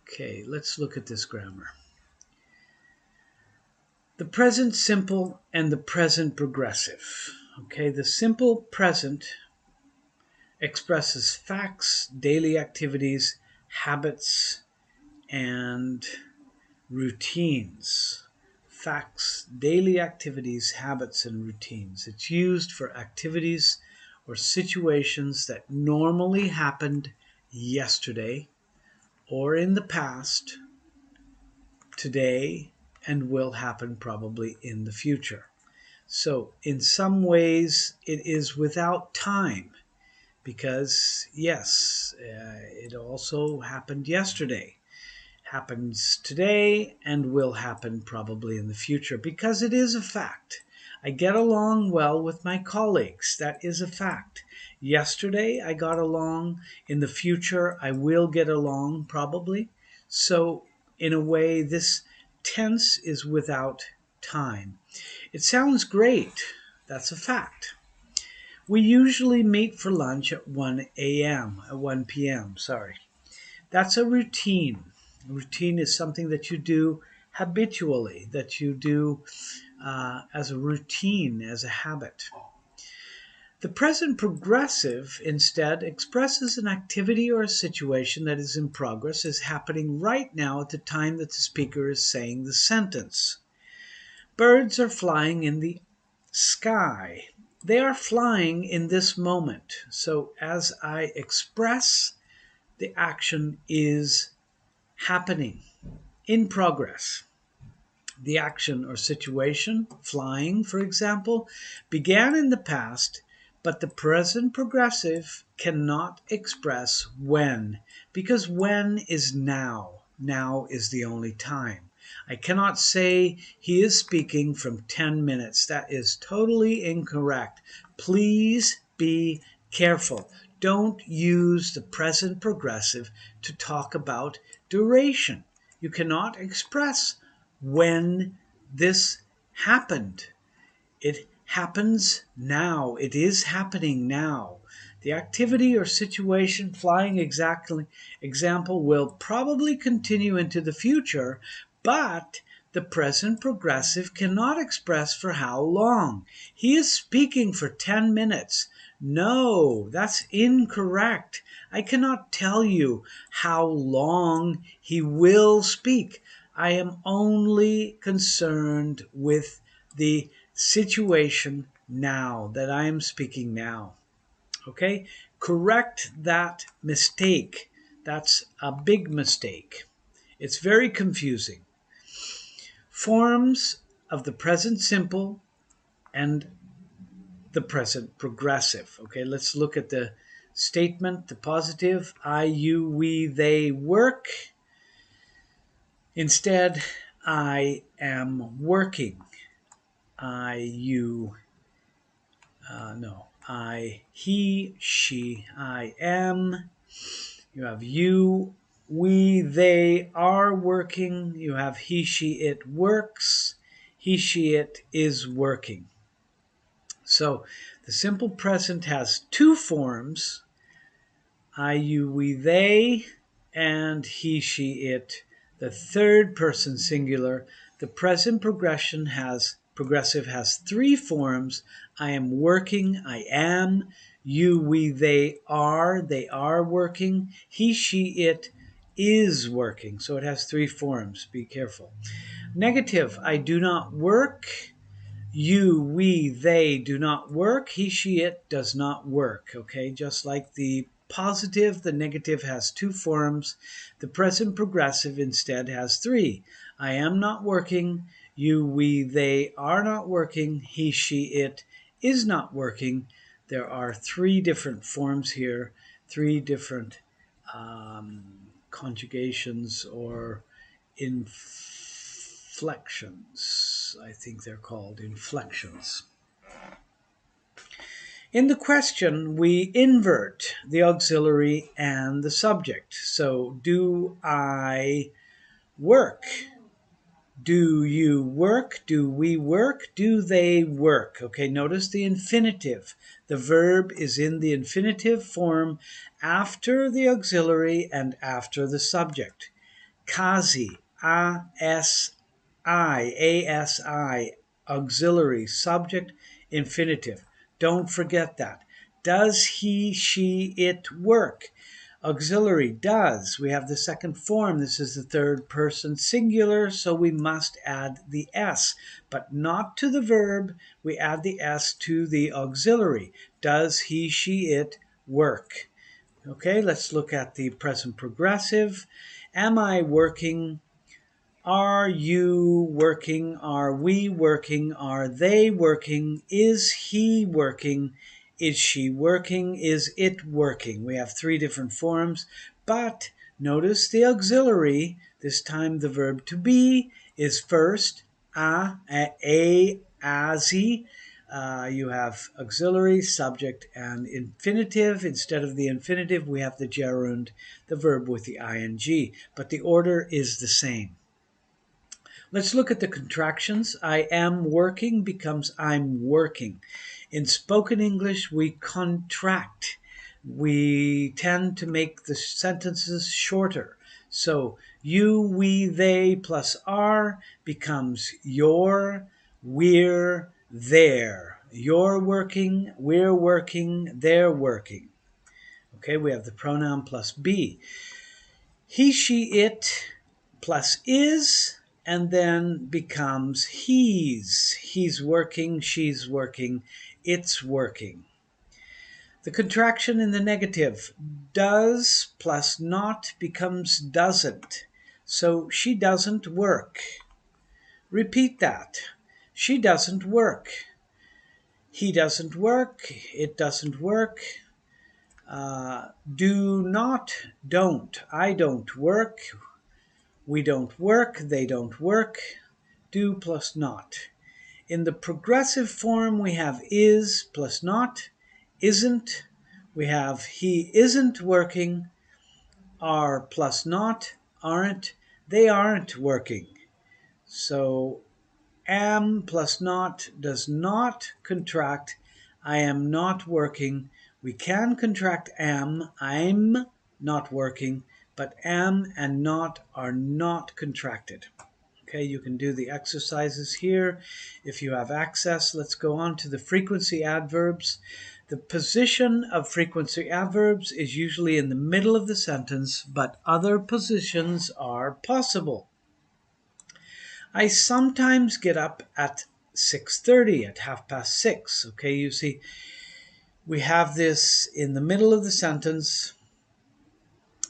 Okay, let's look at this grammar. The present simple and the present progressive. Okay, the simple present expresses facts, daily activities, habits, and routines. Facts, daily activities, habits, and routines. It's used for activities or situations that normally happened yesterday or in the past, today, and will happen probably in the future. So in some ways it is without time because yes, it also happened yesterday, happens today, and will happen probably in the future because it is a fact. I get along well with my colleagues. That is a fact. Yesterday I got along. In the future I will get along probably. So in a way this tense is without time. It sounds great. That's a fact. We usually meet for lunch at 1 a.m., at 1 p.m., sorry. That's a routine. A routine is something that you do habitually, that you do as a routine, as a habit. The present progressive, instead, expresses an activity or a situation that is in progress, is happening right now at the time that the speaker is saying the sentence. Birds are flying in the sky. They are flying in this moment. So as I express, the action is happening, in progress. The action or situation, flying for example, began in the past, but the present progressive cannot express when, because when is now. Now is the only time. I cannot say he is speaking from 10 minutes. That is totally incorrect. Please be careful. Don't use the present progressive to talk about duration. You cannot express when this happened. It happens now. It is happening now. The activity or situation, flying example, will probably continue into the future, but the present progressive cannot express for how long. He is speaking for 10 minutes. No, that's incorrect. I cannot tell you how long he will speak. I am only concerned with the situation now, that I am speaking now. Okay? Correct that mistake. That's a big mistake. It's very confusing. Forms of the present simple and the present progressive. Okay, let's look at the statement, the positive. I, you, we, they work. Instead, I am working. I, you, no. I, he, she, I am. You have you, we, they are working. You have he, she, it works. He, she, it is working. So the simple present has two forms, I, you, we, they, and he, she, it. The third person singular, the present progressive has three forms. I am working, I am. You, we, they are working. He, she, it is working. So it has three forms. Be careful. Negative, I do not work. You, we, they do not work. He, she, it does not work. Okay, just like the positive, the negative has two forms. The present progressive instead has three. I am not working. You, we, they are not working. He, she, it is not working. There are three different forms here, three different conjugations or inflections. I think they're called inflections. In the question, we invert the auxiliary and the subject. So, do I work? Do you work? Do we work? Do they work? Okay, notice the infinitive. The verb is in the infinitive form after the auxiliary and after the subject. Kasi, A-S-I, auxiliary, subject, infinitive. Don't forget that. Does he, she, it work? Auxiliary, does. We have the second form. This is the third person singular, so we must add the S, but not to the verb. We add the S to the auxiliary. Does he, she, it work? Okay, let's look at the present progressive. Am I working? Are you working? Are we working? Are they working? Is he working? Is she working? Is it working? We have three different forms, but notice the auxiliary. This time the verb to be is first, azi. You have auxiliary, subject, and infinitive. Instead of the infinitive, we have the gerund, the verb with the ing, but the order is the same. Let's look at the contractions. I am working becomes I'm working. In spoken English, we contract. We tend to make the sentences shorter. So you, we, they plus are becomes your, we're, their. You're working, we're working, they're working. Okay, we have the pronoun plus be. He, she, it plus is, and then becomes he's. He's working, she's working, it's working. The contraction in the negative, does plus not becomes doesn't. So she doesn't work. Repeat that. She doesn't work. He doesn't work. It doesn't work. Do not, don't. I don't work. We don't work. They don't work. Do plus not. In the progressive form, we have is plus not, isn't. We have he isn't working, are plus not, aren't. They aren't working. So am plus not does not contract. I am not working. We can contract am, I'm not working, but am and not are not contracted. Okay, you can do the exercises here if you have access. Let's go on to the frequency adverbs. The position of frequency adverbs is usually in the middle of the sentence, but other positions are possible. I sometimes get up at 6:30, at 6:30. Okay, you see, we have this in the middle of the sentence,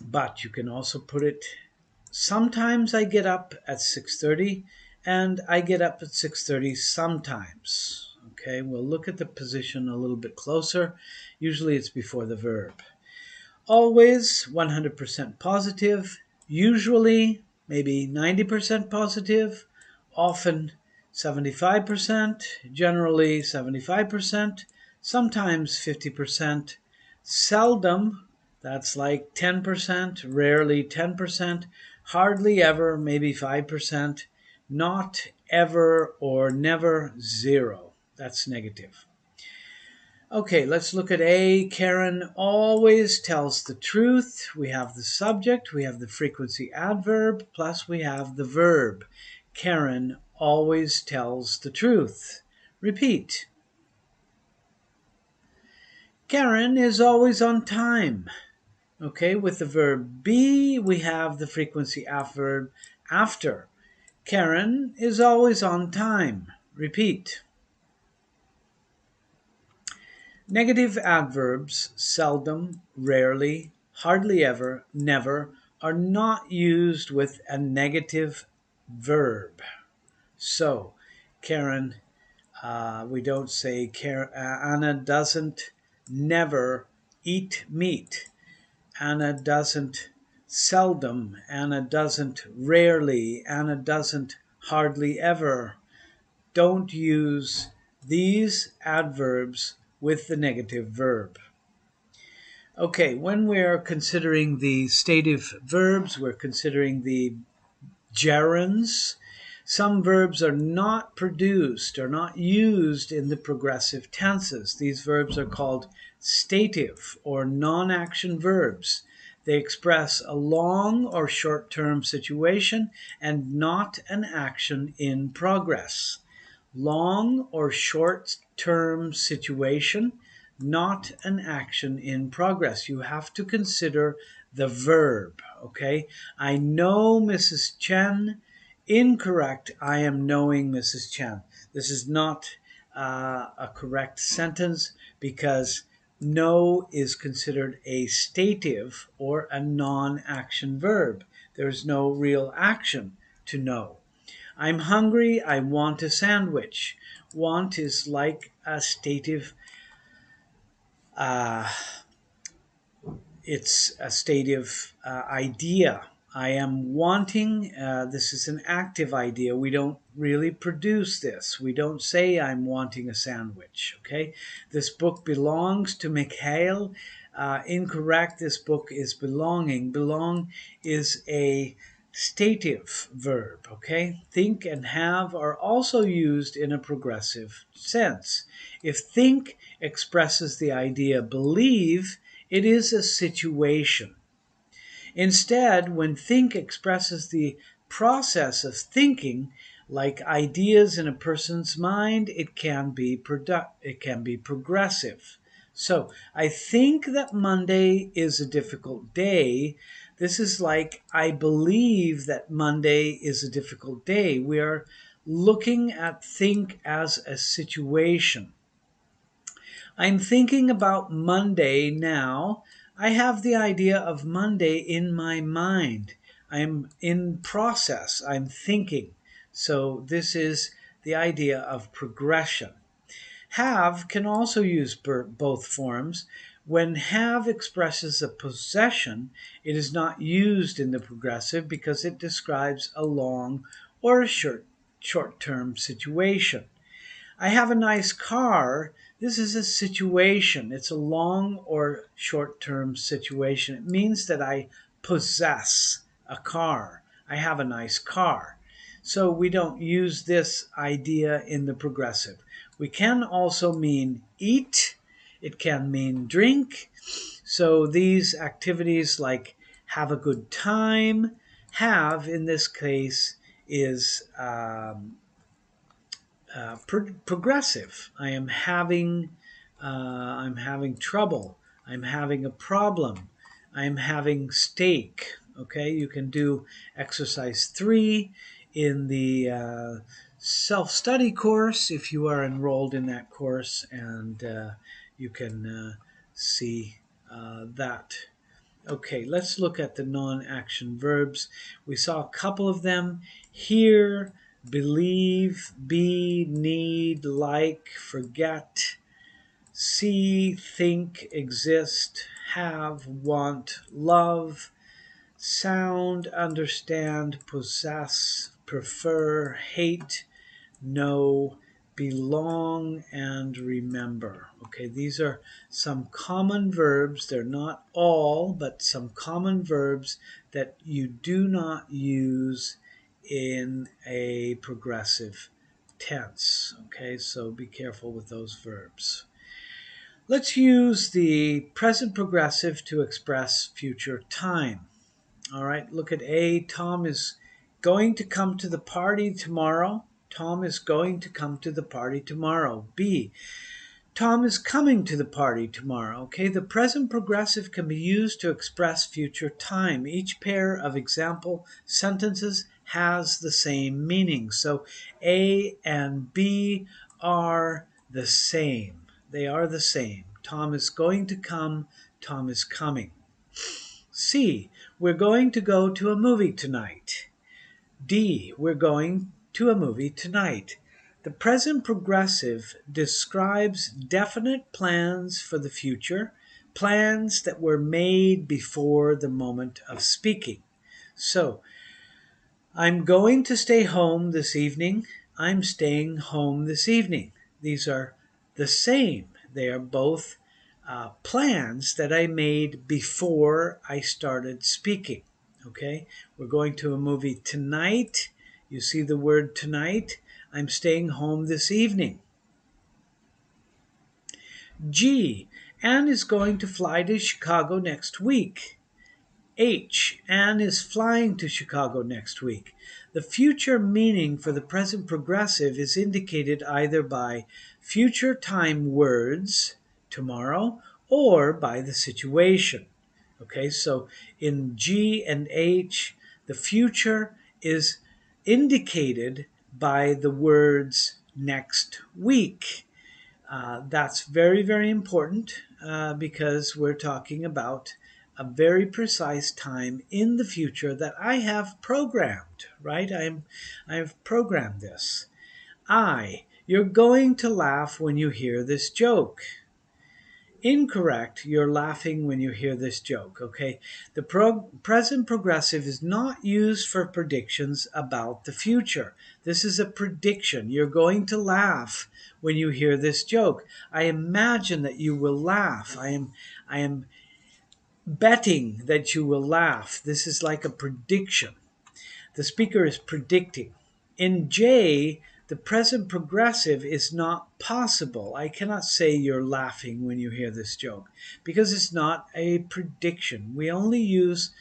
but you can also put it, sometimes I get up at 6:30, and I get up at 6:30 sometimes. Okay, we'll look at the position a little bit closer. Usually it's before the verb. Always 100% positive, usually maybe 90% positive, often 75%, generally 75%, sometimes 50%, seldom, that's like 10%, rarely 10%, hardly ever, maybe 5%, not ever or never, 0. That's negative. Okay, let's look at A. Karen always tells the truth. We have the subject, we have the frequency adverb, plus we have the verb. Karen always tells the truth. Repeat. Karen is always on time. Okay, with the verb be, we have the frequency adverb after. Karen is always on time. Repeat. Negative adverbs, seldom, rarely, hardly ever, never, are not used with a negative verb. So, Karen, we don't say Anna doesn't never eat meat. Anna doesn't seldom. Anna doesn't rarely. Anna doesn't hardly ever. Don't use these adverbs with the negative verb. Okay, when we're considering the stative verbs, we're considering the gerunds. Some verbs are not produced or not used in the progressive tenses. These verbs are called stative or non-action verbs. They express a long or short-term situation and not an action in progress. Long or short-term situation, not an action in progress. You have to consider the verb, okay? I know Mrs. Chen. Incorrect. I am knowing Mrs. Chen. This is not a correct sentence because know is considered a stative or a non-action verb. There is no real action to know. I'm hungry, I want a sandwich. Want is like a stative, uh, it's a stative idea. I am wanting, this is an active idea. We don't really produce this. We don't say I'm wanting a sandwich, okay? This book belongs to Mikhail. Incorrect, this book is belonging. Belong is a stative verb, okay? Think and have are also used in a progressive sense. If think expresses the idea believe, it is a situation. Instead, when think expresses the process of thinking, like ideas in a person's mind, it can be progressive. So, I think that Monday is a difficult day. This is like, I believe that Monday is a difficult day. We are looking at think as a situation. I'm thinking about Monday now. I have the idea of Monday in my mind. I'm in process. I'm thinking. So this is the idea of progression. Have can also use both forms. When have expresses a possession, it is not used in the progressive because it describes a long or a short-term situation. I have a nice car. This is a situation. It's a long or short-term situation. It means that I possess a car. I have a nice car. So we don't use this idea in the progressive. We can also mean eat. It can mean drink. So these activities like have a good time, have in this case is progressive. I'm having trouble. I'm having a problem. I'm having steak. Okay, you can do exercise 3 in the self-study course if you are enrolled in that course, and you can see that. Okay, let's look at the non-action verbs. We saw a couple of them. Hear, believe, be, need, like, forget, see, think, exist, have, want, love, sound, understand, possess, prefer, hate, know, belong, and remember. Okay, these are some common verbs. They're not all, but some common verbs that you do not use in a progressive tense. Okay, so be careful with those verbs. Let's use the present progressive to express future time. All right, look at A. Tom is going to come to the party tomorrow. Tom is going to come to the party tomorrow. B. Tom is coming to the party tomorrow. Okay, the present progressive can be used to express future time. Each pair of example sentences has the same meaning. So A and B are the same. They are the same. Tom is going to come. Tom is coming. C. We're going to go to a movie tonight. D. We're going to a movie tonight. The present progressive describes definite plans for the future, plans that were made before the moment of speaking. So, I'm going to stay home this evening. I'm staying home this evening. These are the same. They are both plans that I made before I started speaking. Okay, we're going to a movie tonight. You see the word tonight. I'm staying home this evening. G. Anne is going to fly to Chicago next week. H. Anne is flying to Chicago next week. The future meaning for the present progressive is indicated either by future time words, tomorrow, or by the situation. Okay, so in G and H, the future is indicated by the words next week. That's very, very important because we're talking about a very precise time in the future that I have programmed, right? I've programmed this. You're going to laugh when you hear this joke. Incorrect, you're laughing when you hear this joke, okay? The present progressive is not used for predictions about the future. This is a prediction. You're going to laugh when you hear this joke. I imagine that you will laugh. I am betting that you will laugh. This is like a prediction. The speaker is predicting. In J, the present progressive is not possible. I cannot say you're laughing when you hear this joke because it's not a prediction. We only use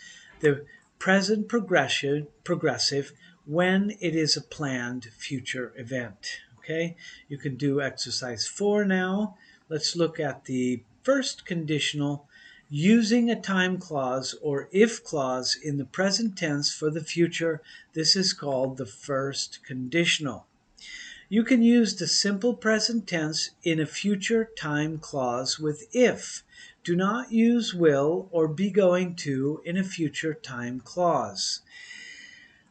the present progressive when it is a planned future event. Okay, you can do exercise 4 now. Let's look at the first conditional using a time clause or if clause in the present tense for the future. This is called the first conditional. You can use the simple present tense in a future time clause with if. Do not use will or be going to in a future time clause.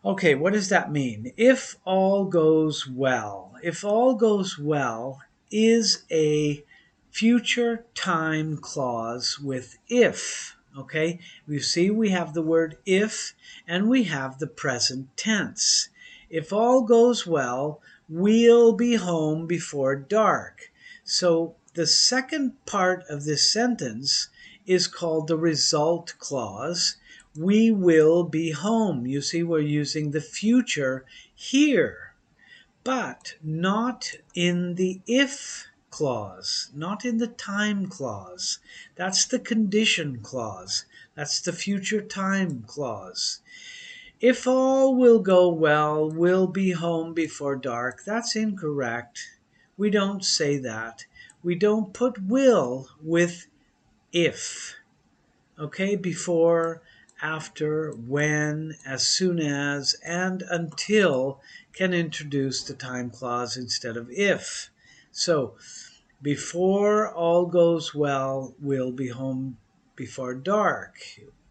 Okay, what does that mean? If all goes well. If all goes well is a future time clause with if. Okay, you see we have the word if and we have the present tense. If all goes well, we'll be home before dark. So the second part of this sentence is called the result clause. We will be home. You see, we're using the future here, but not in the if clause, not in the time clause. That's the condition clause. That's the future time clause. If all will go well, we'll be home before dark. That's incorrect. We don't say that. We don't put will with if. Okay, before, after, when, as soon as, and until can introduce the time clause instead of if. So, before all goes well, we'll be home before dark.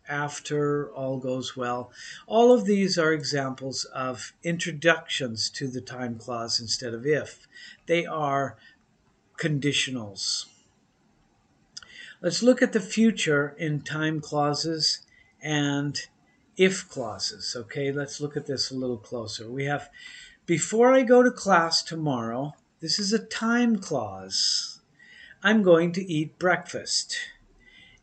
After all goes well. All of these are examples of introductions to the time clause instead of if. They are conditionals. Let's look at the future in time clauses and if clauses. Okay, let's look at this a little closer. We have, before I go to class tomorrow, this is a time clause. I'm going to eat breakfast.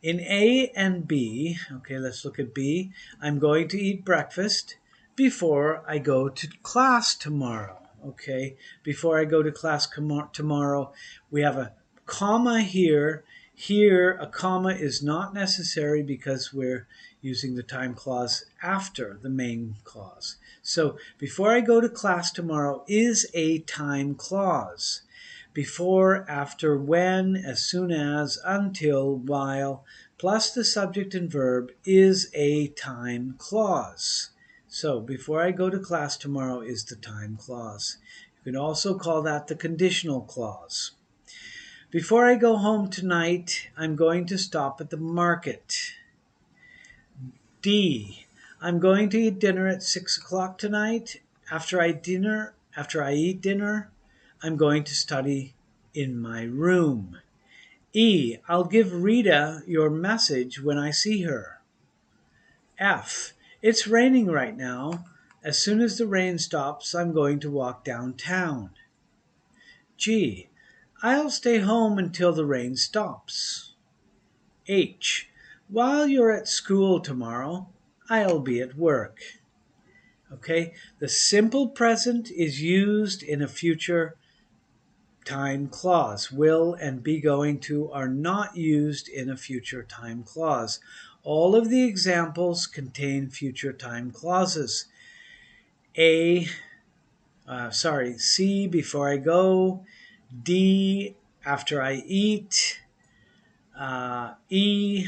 In A and B, okay, let's look at B. I'm going to eat breakfast before I go to class tomorrow. Okay, before I go to class tomorrow, we have a comma here. Here, a comma is not necessary because we're using the time clause after the main clause. So, before I go to class tomorrow is a time clause. Before, after, when, as soon as, until, while, plus the subject and verb is a time clause. So, before I go to class tomorrow is the time clause. You can also call that the conditional clause. Before I go home tonight, I'm going to stop at the market. D. I'm going to eat dinner at 6 o'clock tonight. After I eat dinner, I'm going to study in my room. E. I'll give Rita your message when I see her. F. It's raining right now. As soon as the rain stops, I'm going to walk downtown. G. I'll stay home until the rain stops. H. While you're at school tomorrow, I'll be at work. Okay, the simple present is used in a future time clause. Will and be going to are not used in a future time clause. All of the examples contain future time clauses. C, before I go. D, after I eat. E,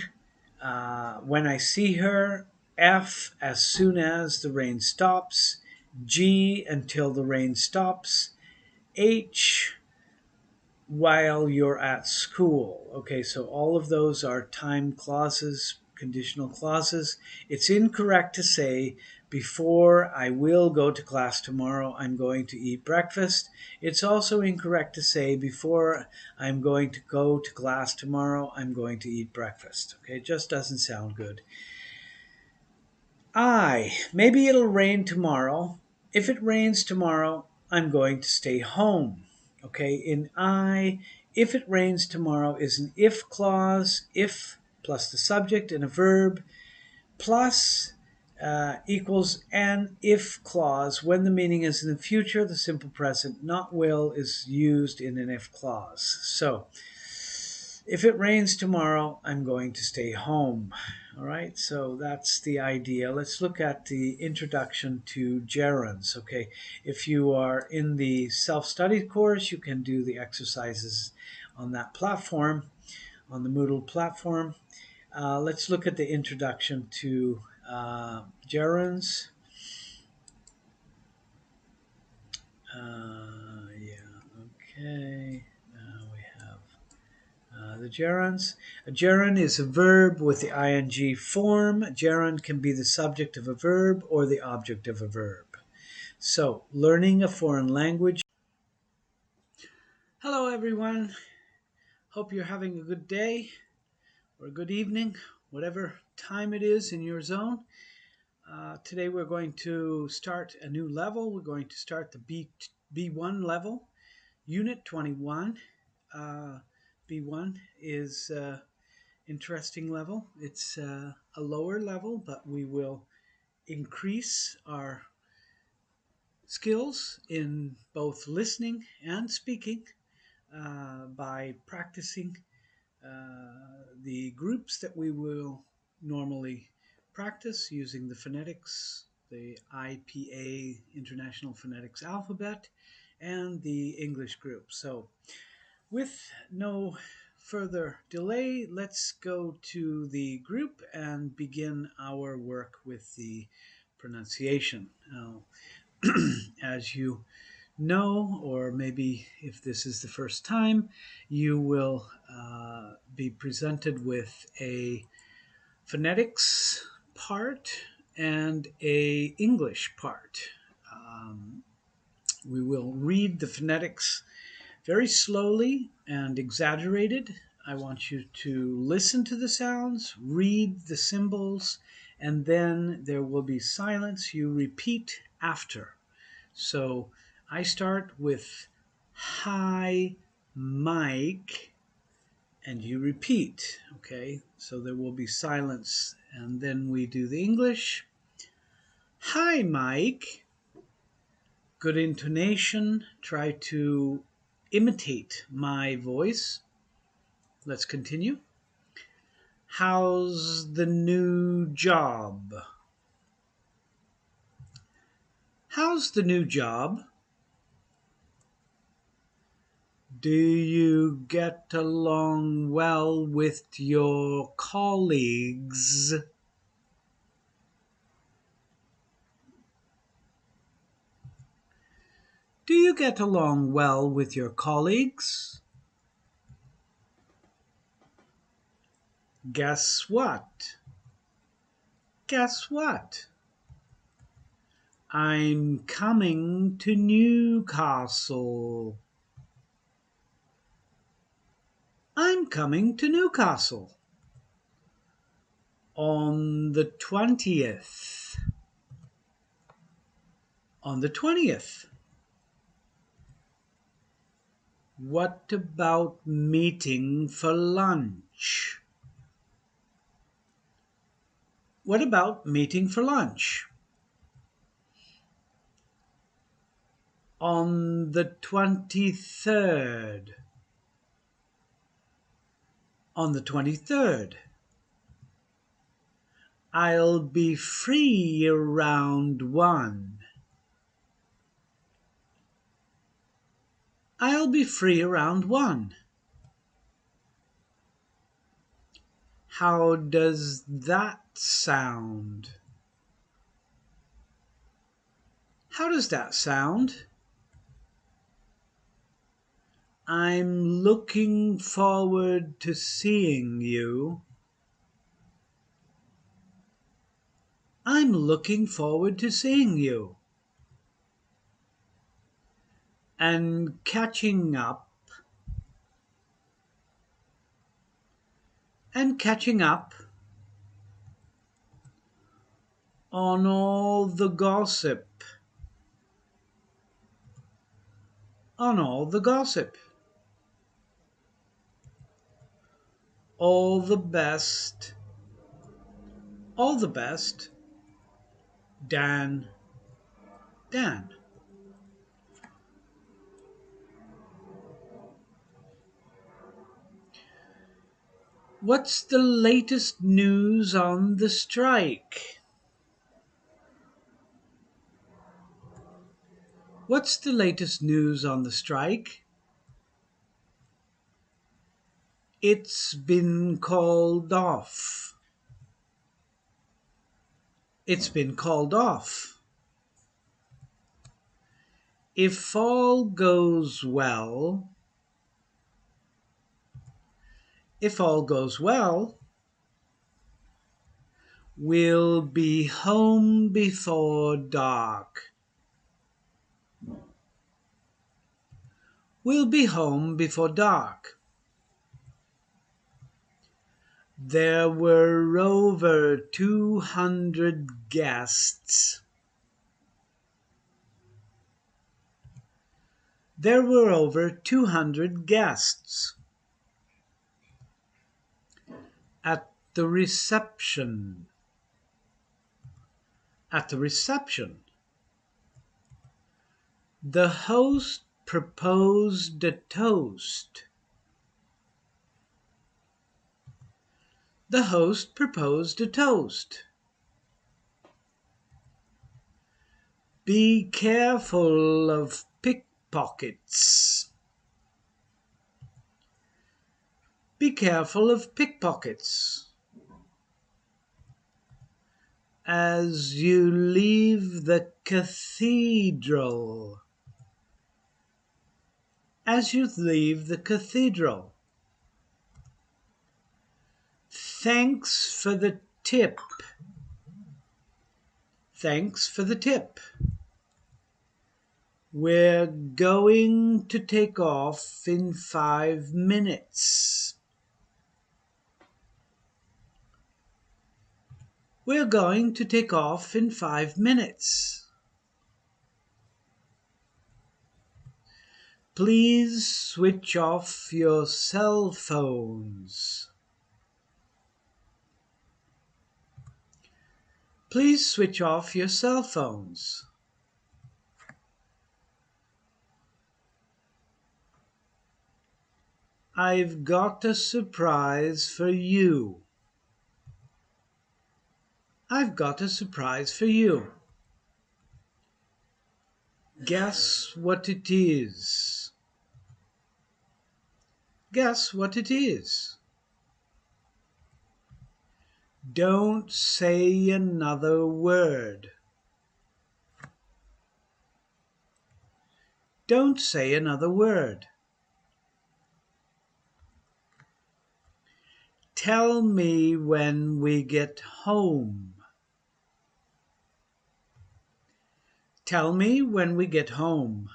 when I see her. F, as soon as the rain stops. G, until the rain stops. H, while you're at school. Okay, so all of those are time clauses, conditional clauses. It's incorrect to say, before I will go to class tomorrow, I'm going to eat breakfast. It's also incorrect to say, before I'm going to go to class tomorrow, I'm going to eat breakfast. Okay, it just doesn't sound good. Maybe it'll rain tomorrow. If it rains tomorrow, I'm going to stay home. Okay, if it rains tomorrow is an if clause, if plus the subject and a verb, plus equals an if clause. When the meaning is in the future, the simple present, not will, is used in an if clause. So, if it rains tomorrow, I'm going to stay home. All right, so that's the idea. Let's look at the introduction to gerunds. Okay, if you are in the self-study course, you can do the exercises on that platform, on the Moodle platform. Let's look at the introduction to gerunds. Okay. Now we have the gerunds. A gerund is a verb with the ing form. A gerund can be the subject of a verb or the object of a verb. So, learning a foreign language. Hello, everyone. Hope you're having a good day or a good evening, whatever time it is in your zone. Today we're going to start a new level. We're going to start the B1 level, Unit 21. B1 is interesting level. It's a lower level, but we will increase our skills in both listening and speaking by practicing the groups that we will normally practice using the phonetics, the IPA, International Phonetics Alphabet, and the English group. So with no further delay, let's go to the group and begin our work with the pronunciation. Now, as you know, or maybe if this is the first time, you will be presented with a phonetics part and a English part. We will read the phonetics very slowly and exaggerated. I want you to listen to the sounds, read the symbols, and then there will be silence. You repeat after. So I start with hi, Mike, and you repeat. Okay, so there will be silence, and then we do the English. Hi, Mike. Good intonation. Try to imitate my voice. Let's continue. How's the new job? How's the new job? Do you get along well with your colleagues? Do you get along well with your colleagues? Guess what? Guess what? I'm coming to Newcastle. I'm coming to Newcastle. On the 20th. On the 20th. What about meeting for lunch? What about meeting for lunch? On the 23rd. On the 23rd. I'll be free around 1. I'll be free around 1. How does that sound? How does that sound? I'm looking forward to seeing you. I'm looking forward to seeing you. And catching up. And catching up on all the gossip. On all the gossip. All the best. All the best. Dan. Dan. What's the latest news on the strike? What's the latest news on the strike? It's been called off. It's been called off. If all goes well, if all goes well, we'll be home before dark. We'll be home before dark. There were over 200 guests. There were over 200 guests at the reception. At the reception. The host proposed a toast. The host proposed a toast. Be careful of pickpockets. Be careful of pickpockets. As you leave the cathedral. As you leave the cathedral. Thanks for the tip. Thanks for the tip. We're going to take off in 5 minutes. We're going to take off in 5 minutes. Please switch off your cell phones. Please switch off your cell phones. I've got a surprise for you. I've got a surprise for you. Guess what it is? Guess what it is? Don't say another word. Don't say another word. Tell me when we get home. Tell me when we get home.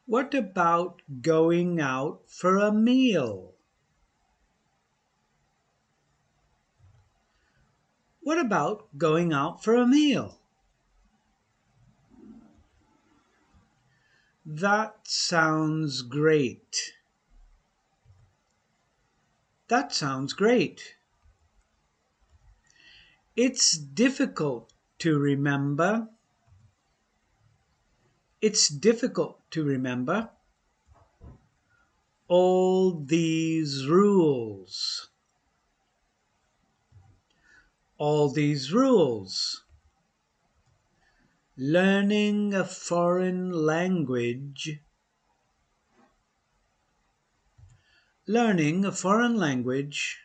What about going out for a meal? What about going out for a meal? That sounds great. That sounds great. It's difficult to remember. It's difficult to remember all these rules. all these rules. Learning a foreign language. Learning a foreign language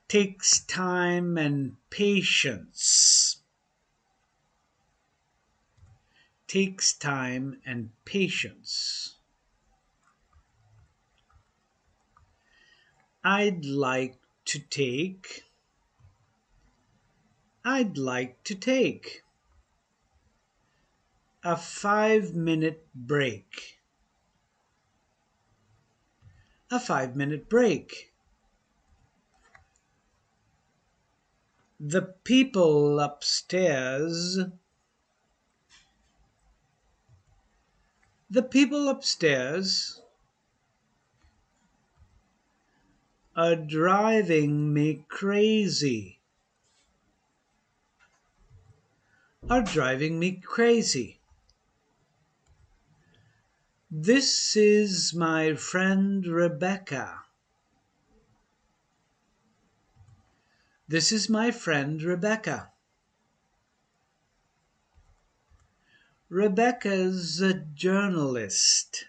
takes time and patience. Takes time and patience. I'd like to take. I'd like to take a 5-minute break. A 5-minute break. The people upstairs. The people upstairs are driving me crazy. Are driving me crazy. This is my friend Rebecca. This is my friend Rebecca. Rebecca's a journalist.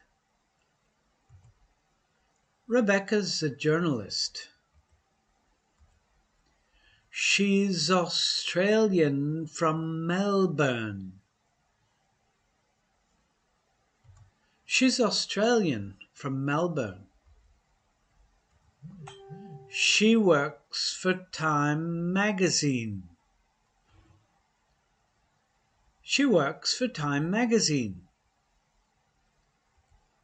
Rebecca's a journalist. She's Australian from Melbourne. She's Australian from Melbourne. She works for Time magazine. She works for Time magazine.